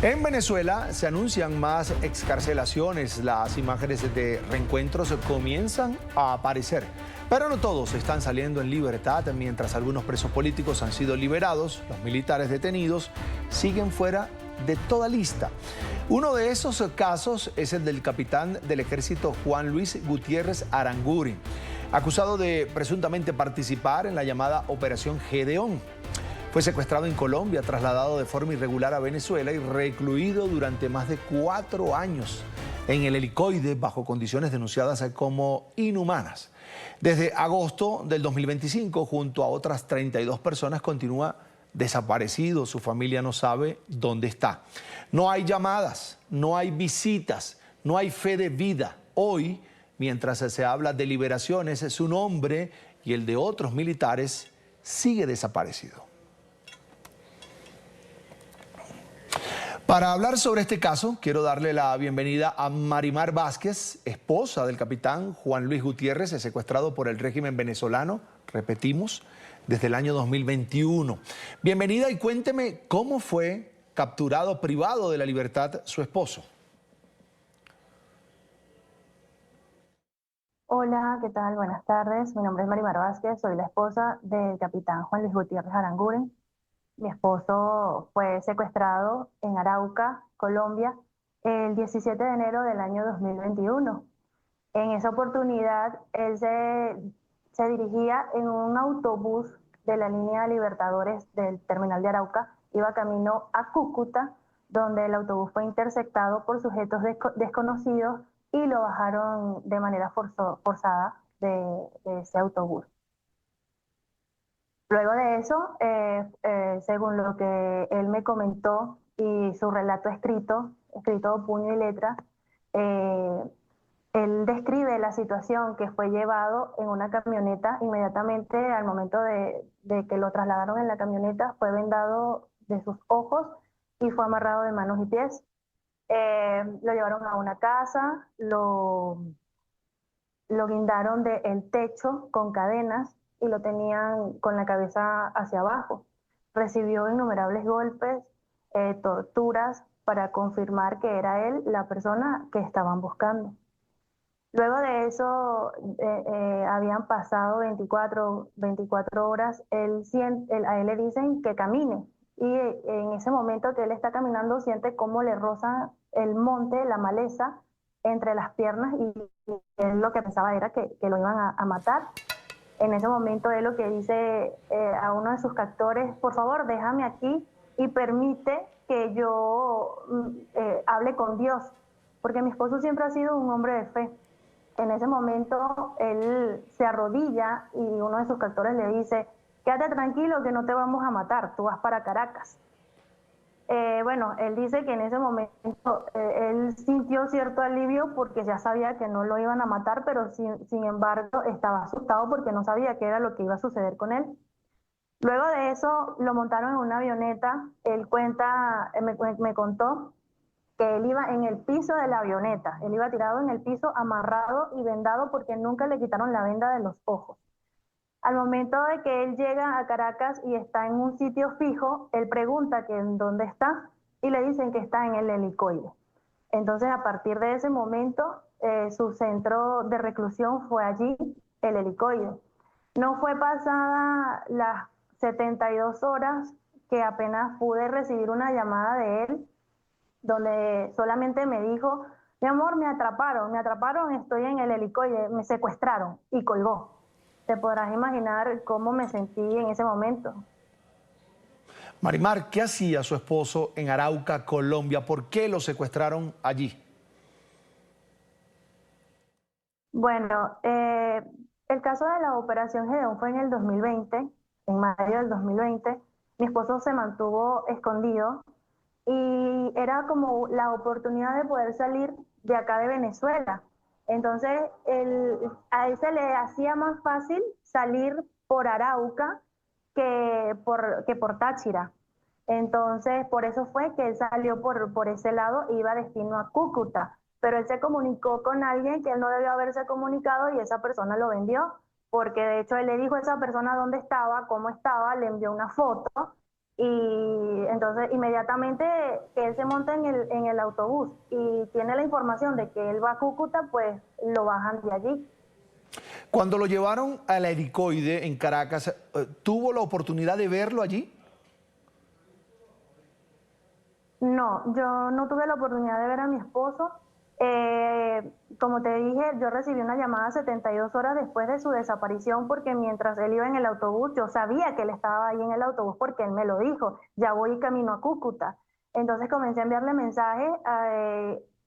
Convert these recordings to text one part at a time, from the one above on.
En Venezuela se anuncian más excarcelaciones. Las imágenes de reencuentros comienzan a aparecer. Pero no todos están saliendo en libertad. Mientras algunos presos políticos han sido liberados, los militares detenidos siguen fuera de toda lista. Uno de esos casos es el del capitán del ejército Juan Luis Gutiérrez Aranguren, acusado de presuntamente participar en la llamada Operación Gedeón. Fue secuestrado en Colombia, trasladado de forma irregular a Venezuela y recluido durante más de 4 años en el helicoide bajo condiciones denunciadas como inhumanas. Desde agosto del 2025, junto a otras 32 personas, continúa desaparecido. Su familia no sabe dónde está. No hay llamadas, no hay visitas, no hay fe de vida. Hoy, mientras se habla de liberaciones, su nombre y el de otros militares sigue desaparecido. Para hablar sobre este caso, quiero darle la bienvenida a Marimar Vázquez, esposa del capitán Juan Luis Gutiérrez, secuestrado por el régimen venezolano, repetimos, desde el año 2021. Bienvenida y cuénteme cómo fue capturado, privado de la libertad, su esposo. Hola, ¿qué tal? Buenas tardes. Mi nombre es Marimar Vázquez, soy la esposa del capitán Juan Luis Gutiérrez Aranguren. Mi esposo fue secuestrado en Arauca, Colombia, el 17 de enero del año 2021. En esa oportunidad, él se dirigía en un autobús de la línea Libertadores del terminal de Arauca, iba camino a Cúcuta, donde el autobús fue interceptado por sujetos desconocidos y lo bajaron de manera forzada de ese autobús. Luego de eso, según lo que él me comentó y su relato escrito puño y letra, él describe la situación que fue llevado en una camioneta. Inmediatamente al momento de que lo trasladaron en la camioneta, fue vendado de sus ojos y fue amarrado de manos y pies. Lo llevaron a una casa, lo guindaron del techo con cadenas y lo tenían con la cabeza hacia abajo. Recibió innumerables golpes, torturas para confirmar que era él la persona que estaban buscando. Luego de eso, habían pasado 24 horas, a él le dicen que camine. Y en ese momento que él está caminando, siente cómo le rozan el monte, la maleza, entre las piernas, y él lo que pensaba era que lo iban a matar. En ese momento él lo que dice a uno de sus captores: por favor, déjame aquí y permite que yo hable con Dios, porque mi esposo siempre ha sido un hombre de fe. En ese momento él se arrodilla y uno de sus captores le dice: quédate tranquilo que no te vamos a matar, tú vas para Caracas. Bueno, él dice que en ese momento él sintió cierto alivio porque ya sabía que no lo iban a matar, pero sin embargo estaba asustado porque no sabía qué era lo que iba a suceder con él. Luego de eso lo montaron en una avioneta. Él me contó que él iba en el piso de la avioneta, él iba tirado en el piso, amarrado y vendado porque nunca le quitaron la venda de los ojos. Al momento de que él llega a Caracas y está en un sitio fijo, él pregunta que en dónde está y le dicen que está en el helicoide. Entonces, a partir de ese momento, su centro de reclusión fue allí, el helicoide. No fue pasada las 72 horas que apenas pude recibir una llamada de él, donde solamente me dijo: mi amor, me atraparon, estoy en el helicoide, me secuestraron, y colgó. Te podrás imaginar cómo me sentí en ese momento. Marimar, ¿qué hacía su esposo en Arauca, Colombia? ¿Por qué lo secuestraron allí? Bueno, el caso de la Operación Gedeón fue en el 2020, en mayo del 2020. Mi esposo se mantuvo escondido y era como la oportunidad de poder salir de acá de Venezuela. Entonces, a él se le hacía más fácil salir por Arauca que por Táchira. Entonces, por eso fue que él salió por ese lado e iba destino a Cúcuta. Pero él se comunicó con alguien que él no debió haberse comunicado y esa persona lo vendió, porque de hecho él le dijo a esa persona dónde estaba, cómo estaba, le envió una foto Y entonces inmediatamente que él se monta en el autobús y tiene la información de que él va a Cúcuta, pues lo bajan de allí. Cuando lo llevaron al helicoide en Caracas, ¿tuvo la oportunidad de verlo allí? No, yo no tuve la oportunidad de ver a mi esposo. Como te dije, yo recibí una llamada 72 horas después de su desaparición porque mientras él iba en el autobús, yo sabía que él estaba ahí en el autobús porque él me lo dijo, ya voy camino a Cúcuta. Entonces comencé a enviarle mensajes,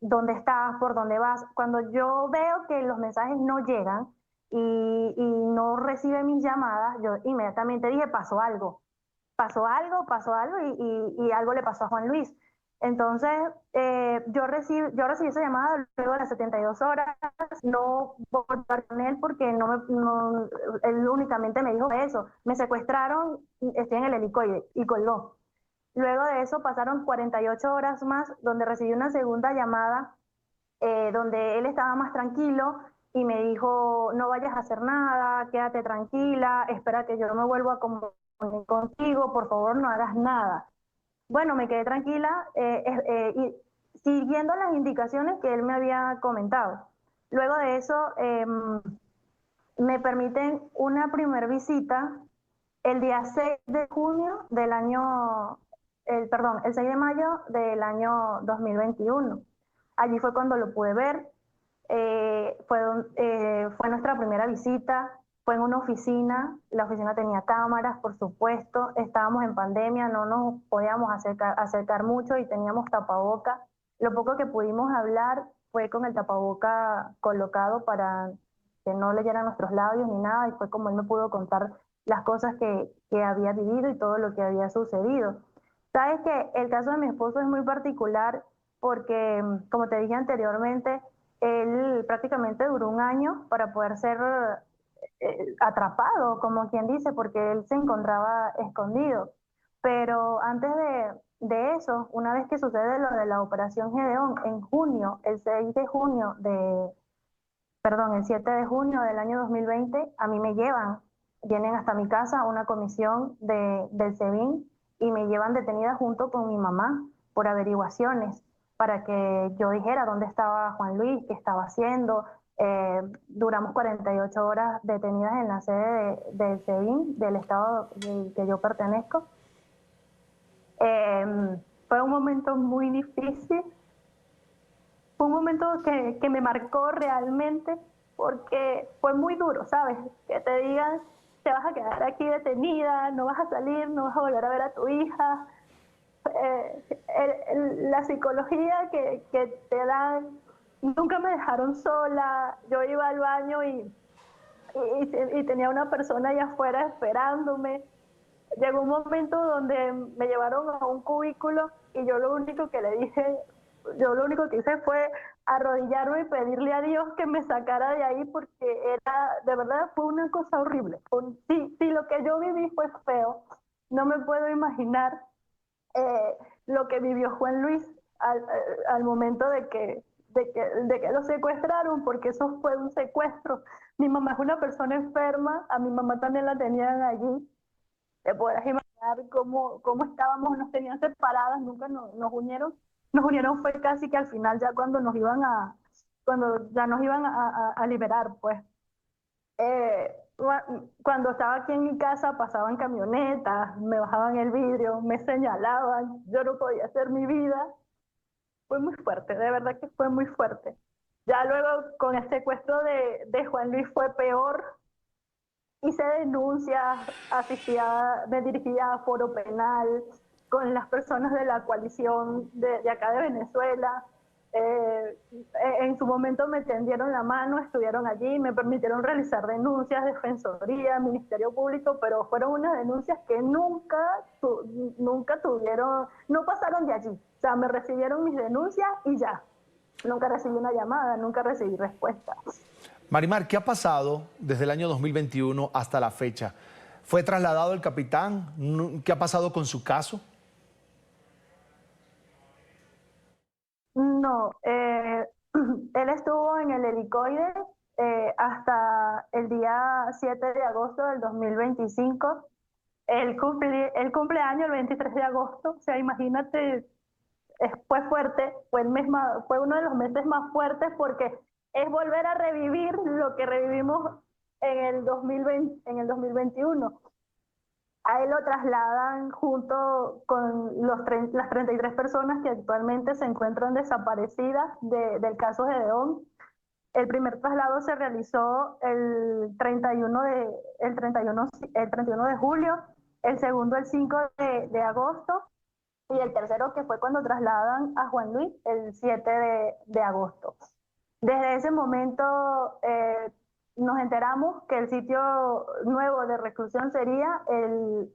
¿dónde estás? ¿Por dónde vas? Cuando yo veo que los mensajes no llegan y no recibe mis llamadas, yo inmediatamente dije, pasó algo y algo le pasó a Juan Luis. Entonces, yo recibí esa llamada luego de las 72 horas, no voy a hablar con él porque él únicamente me dijo eso, me secuestraron, estoy en el helicoide y colgó. Luego de eso pasaron 48 horas más donde recibí una segunda llamada donde él estaba más tranquilo y me dijo, no vayas a hacer nada, quédate tranquila, espera que yo me vuelva a comunicar contigo, por favor no hagas nada. Bueno, me quedé tranquila y siguiendo las indicaciones que él me había comentado. Luego de eso, me permiten una primer visita el día 6 de junio del año, perdón, el 6 de mayo del año 2021. Allí fue cuando lo pude ver, fue nuestra primera visita, fue en una oficina, la oficina tenía cámaras, por supuesto, estábamos en pandemia, no nos podíamos acercar mucho y teníamos tapaboca. Lo poco que pudimos hablar fue con el tapaboca colocado para que no leyeran nuestros labios ni nada, y fue como él me pudo contar las cosas que había vivido y todo lo que había sucedido. Sabes que el caso de mi esposo es muy particular porque, como te dije anteriormente, él prácticamente duró un año para poder ser atrapado, como quien dice, porque él se encontraba escondido. Pero antes de eso, una vez que sucede lo de la Operación Gedeón, en junio, el 6 de junio perdón, el 7 de junio del año 2020, a mí me llevan, vienen hasta mi casa una comisión del SEBIN y me llevan detenida junto con mi mamá por averiguaciones para que yo dijera dónde estaba Juan Luis, qué estaba haciendo. Duramos 48 horas detenidas en la sede del SEBIN, del estado del que yo pertenezco. Fue un momento muy difícil, fue un momento que me marcó realmente porque fue muy duro, ¿sabes? Que te digan, te vas a quedar aquí detenida, no vas a salir, no vas a volver a ver a tu hija. La psicología que te dan, nunca me dejaron sola, yo iba al baño y tenía una persona allá afuera esperándome. Llegó un momento donde me llevaron a un cubículo y yo lo único que hice fue arrodillarme y pedirle a Dios que me sacara de ahí porque de verdad fue una cosa horrible. Si lo que yo viví fue feo, no me puedo imaginar eh, lo que vivió Juan Luis al momento de que lo secuestraron, porque eso fue un secuestro. Mi mamá es una persona enferma, a mi mamá también la tenían allí. Te podrás imaginar cómo estábamos, nos tenían separadas, nunca nos unieron. Nos unieron fue casi que al final, ya cuando ya nos iban a liberar, pues. Eh, Cuando estaba aquí en mi casa pasaban camionetas, me bajaban el vidrio, me señalaban, yo no podía hacer mi vida. Fue muy fuerte, de verdad que fue muy fuerte. Ya luego con el secuestro de Juan Luis fue peor. Hice denuncias, me dirigía a foro penal con las personas de la coalición de acá de Venezuela. En su momento me tendieron la mano, estuvieron allí, me permitieron realizar denuncias, defensoría, Ministerio Público, pero fueron unas denuncias que nunca tuvieron, no pasaron de allí. O sea, me recibieron mis denuncias y ya. Nunca recibí una llamada, nunca recibí respuesta. Marimar, ¿qué ha pasado desde el año 2021 hasta la fecha? ¿Fue trasladado el capitán? ¿Qué ha pasado con su caso? No, él estuvo en el helicoide hasta el día 7 de agosto del 2025. el cumpleaños el 23 de agosto, o sea, imagínate, fue fuerte, fue uno de los meses más fuertes porque es volver a revivir lo que revivimos en el 2020, en el 2021. A él lo trasladan junto con las 33 personas que actualmente se encuentran desaparecidas del caso Gedeón. El primer traslado se realizó el 31 de julio, el segundo el 5 de agosto y el tercero que fue cuando trasladan a Juan Luis el 7 de agosto. Desde ese momento nos enteramos que el sitio nuevo de reclusión sería en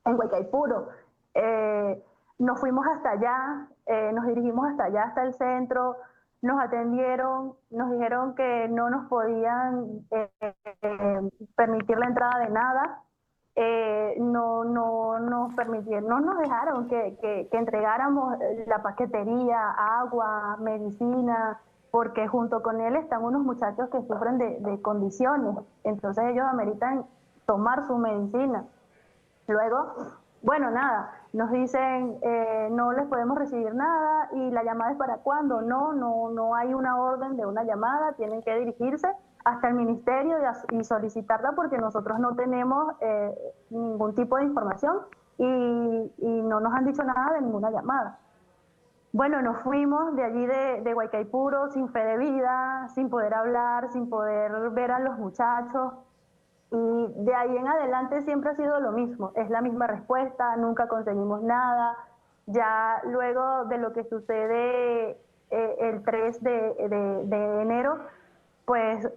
Huaycaipuro. Nos fuimos hasta allá, nos dirigimos hasta allá, hasta el centro, nos atendieron, nos dijeron que no nos podían permitir la entrada de nada, no nos permitieron, no nos dejaron que entregáramos la paquetería, agua, medicina, porque junto con él están unos muchachos que sufren de condiciones, entonces ellos ameritan tomar su medicina. Luego, bueno, nada, nos dicen no les podemos recibir nada y la llamada es para cuándo. No hay una orden de una llamada, tienen que dirigirse hasta el ministerio y solicitarla porque nosotros no tenemos ningún tipo de información y no nos han dicho nada de ninguna llamada. Bueno, nos fuimos de allí de Huaycaipuro sin fe de vida, sin poder hablar, sin poder ver a los muchachos. Y de ahí en adelante siempre ha sido lo mismo, es la misma respuesta, nunca conseguimos nada. Ya luego de lo que sucede el 3 de enero, pues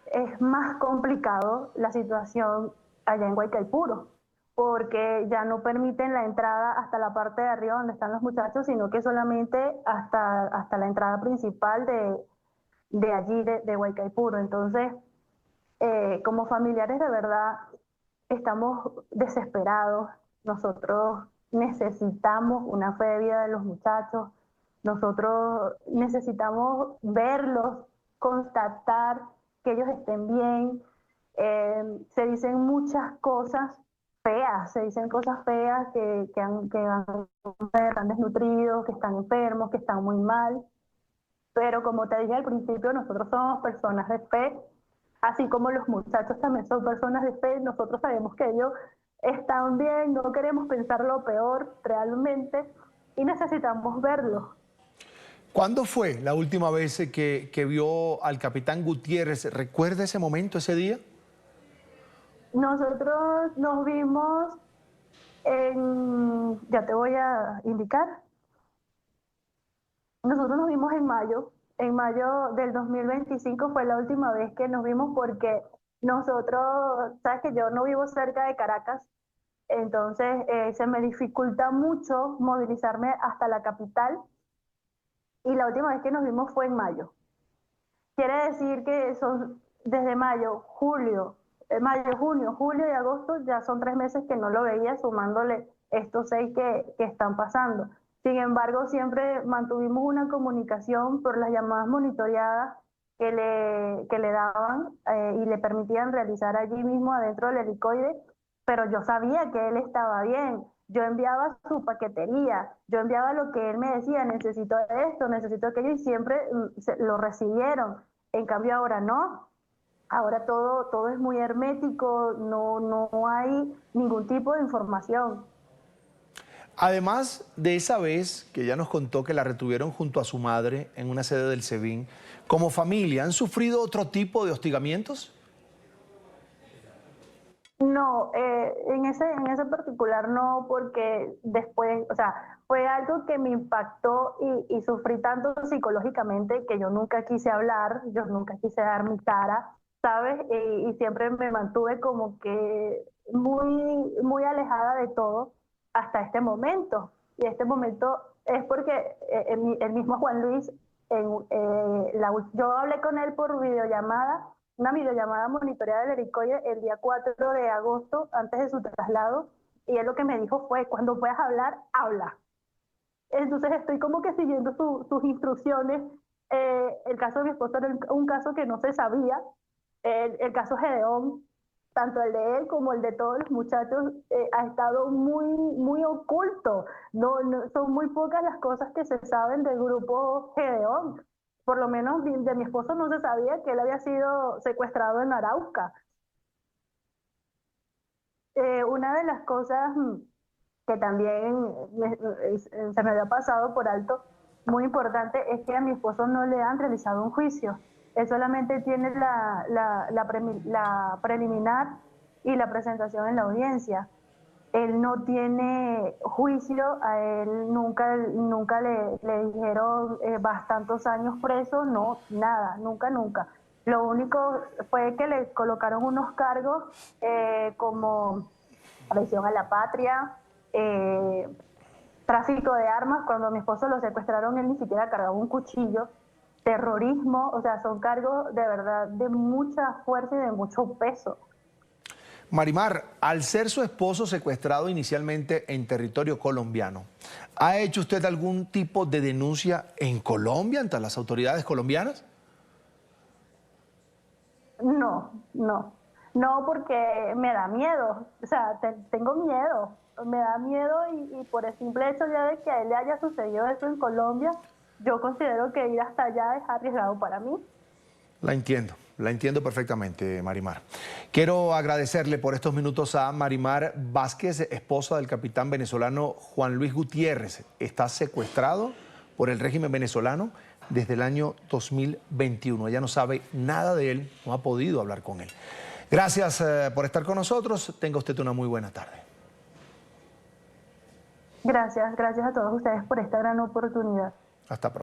es más complicado la situación allá en Huaycaipuro, porque ya no permiten la entrada hasta la parte de arriba donde están los muchachos, sino que solamente hasta la entrada principal de allí, de Huaycaipuro. Entonces, como familiares de verdad estamos desesperados, nosotros necesitamos una fe de vida de los muchachos, nosotros necesitamos verlos, constatar que ellos estén bien. Se dicen muchas cosas feas, se dicen cosas feas que están desnutridos, que están enfermos, que están muy mal, pero como te dije al principio, nosotros somos personas de fe. Así como los muchachos también son personas de fe, nosotros sabemos que ellos están bien, no queremos pensar lo peor realmente y necesitamos verlo. ¿Cuándo fue la última vez que vio al capitán Gutiérrez? ¿Recuerda ese momento, ese día? Nosotros nos vimos ya te voy a indicar, nosotros nos vimos en mayo del 2025 fue la última vez que nos vimos porque nosotros, sabes que yo no vivo cerca de Caracas, entonces se me dificulta mucho movilizarme hasta la capital y la última vez que nos vimos fue en mayo. Quiere decir que son desde mayo, junio, julio y agosto, ya son 3 meses que no lo veía, sumándole estos 6 que están pasando. Sin embargo, siempre mantuvimos una comunicación por las llamadas monitoreadas que le daban y le permitían realizar allí mismo adentro del helicoide, pero yo sabía que él estaba bien. Yo enviaba su paquetería, yo enviaba lo que él me decía, necesito esto, necesito aquello, y siempre lo recibieron. En cambio ahora no, ahora todo es muy hermético, no hay ningún tipo de información. Además de esa vez que ya nos contó que la retuvieron junto a su madre en una sede del SEBIN, como familia, ¿han sufrido otro tipo de hostigamientos? No, en ese particular no, porque después, o sea, fue algo que me impactó y sufrí tanto psicológicamente que yo nunca quise hablar, yo nunca quise dar mi cara, ¿sabes? Y siempre me mantuve como que muy alejada de todo hasta este momento. Y este momento es porque el mismo Juan Luis, yo hablé con él por videollamada, una videollamada monitoreada del helicoide el día 4 de agosto, antes de su traslado, y él lo que me dijo fue, cuando puedas hablar, habla. Entonces estoy como que siguiendo sus instrucciones. El caso de mi esposo era un caso que no se sabía, el caso Gedeón, tanto el de él como el de todos los muchachos, ha estado muy oculto. Son muy pocas las cosas que se saben del grupo Gedeón. Por lo menos de mi esposo no se sabía que él había sido secuestrado en Arauca. Una de las cosas que también se me había pasado por alto, muy importante, es que a mi esposo no le han realizado un juicio. Él solamente tiene la preliminar y la presentación en la audiencia. Él no tiene juicio, a él nunca le dijeron bastantes años preso, no, nada, nunca. Lo único fue que le colocaron unos cargos como traición a la patria, tráfico de armas. Cuando a mi esposo lo secuestraron, él ni siquiera cargaba un cuchillo, terrorismo, o sea, son cargos de verdad de mucha fuerza y de mucho peso. Marimar, al ser su esposo secuestrado inicialmente en territorio colombiano, ¿ha hecho usted algún tipo de denuncia en Colombia ante las autoridades colombianas? No, porque me da miedo, o sea, tengo miedo, me da miedo y por el simple hecho ya de que a él le haya sucedido eso en Colombia, yo considero que ir hasta allá es arriesgado para mí. La entiendo perfectamente, Marimar. Quiero agradecerle por estos minutos a Marimar Vázquez, esposa del capitán venezolano Juan Luis Gutiérrez. Está secuestrado por el régimen venezolano desde el año 2021. Ella no sabe nada de él, no ha podido hablar con él. Gracias por estar con nosotros. Tenga usted una muy buena tarde. Gracias a todos ustedes por esta gran oportunidad. Hasta pronto.